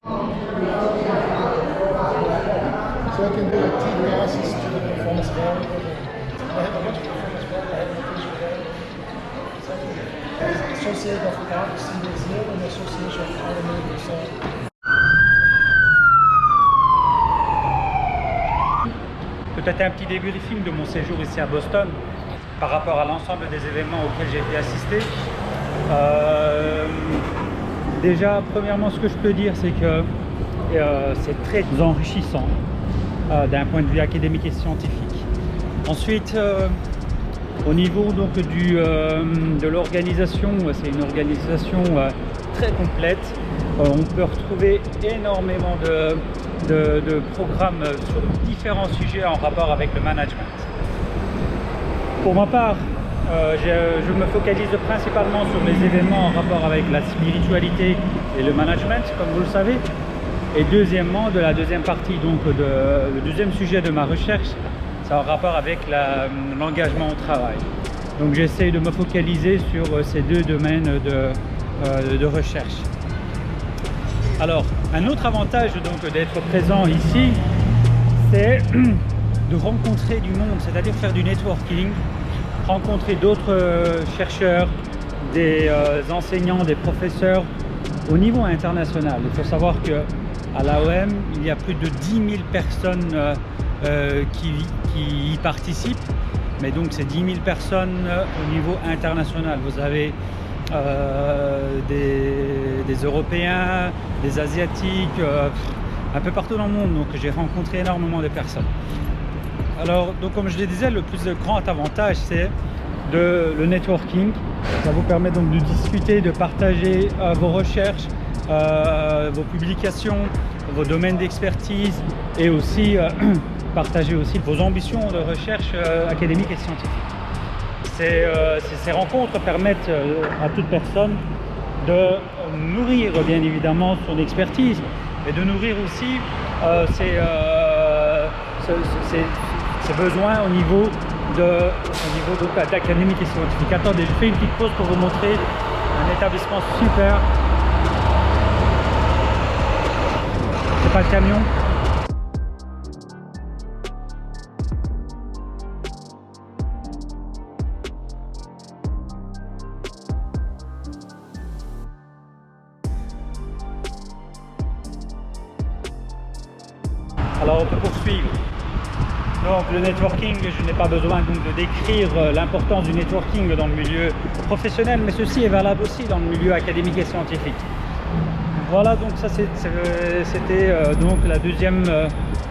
So I can do a T passes to the performance bar. I have a bunch of performance bar. I have a picture there. Association of Parks in Brazil and Association of Automotive. Peut-être un petit débriefing de mon séjour ici à Boston par rapport à l'ensemble des événements auxquels j'ai été assisté. Déjà, premièrement, ce que je peux dire, c'est que c'est très enrichissant d'un point de vue académique et scientifique. Ensuite, au niveau donc de l'organisation, c'est une organisation très complète. On peut retrouver énormément de programmes sur différents sujets en rapport avec le management. Pour ma part, je me focalise principalement sur les événements en rapport avec la spiritualité et le management, comme vous le savez. Et deuxièmement, de la deuxième partie, donc le deuxième sujet de ma recherche, c'est en rapport avec l'engagement au travail. Donc j'essaie de me focaliser sur ces deux domaines de recherche. Alors, un autre avantage donc d'être présent ici, c'est de rencontrer du monde, c'est-à-dire faire du networking, rencontrer d'autres chercheurs, des enseignants, des professeurs au niveau international. Il faut savoir qu'à l'AOM, il y a plus de 10 000 personnes qui y participent, mais donc c'est 10 000 personnes au niveau international. Vous avez des Européens, des Asiatiques, un peu partout dans le monde, donc j'ai rencontré énormément de personnes. Alors, donc, comme je le disais, le plus grand avantage, c'est le networking. Ça vous permet donc de discuter, de partager vos recherches, vos publications, vos domaines d'expertise et aussi partager aussi vos ambitions de recherche académique et scientifique. Ces rencontres permettent à toute personne de nourrir bien évidemment son expertise et de nourrir aussi ses besoins au niveau d'académique et scientifique. Attendez, je fais une petite pause pour vous montrer un établissement super. C'est pas le camion. Alors on peut poursuivre. Donc le networking, je n'ai pas besoin donc de décrire l'importance du networking dans le milieu professionnel, mais ceci est valable aussi dans le milieu académique et scientifique. Voilà, donc ça c'était donc la deuxième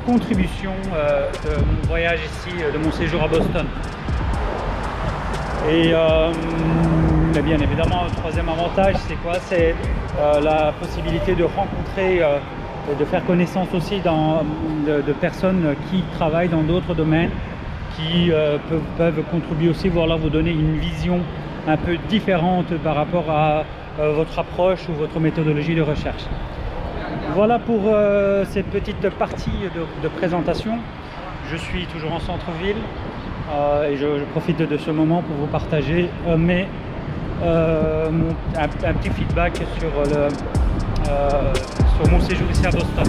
contribution de mon voyage ici, de mon séjour à Boston. Et bien évidemment, le troisième avantage, c'est quoi? C'est la possibilité de rencontrer de faire connaissance aussi de personnes qui travaillent dans d'autres domaines, qui peuvent contribuer aussi, voilà, vous donner une vision un peu différente par rapport à votre approche ou votre méthodologie de recherche. Voilà pour cette petite partie de présentation. Je suis toujours en centre-ville et je profite de ce moment pour vous partager un petit feedback sur mon séjour ici à Boston.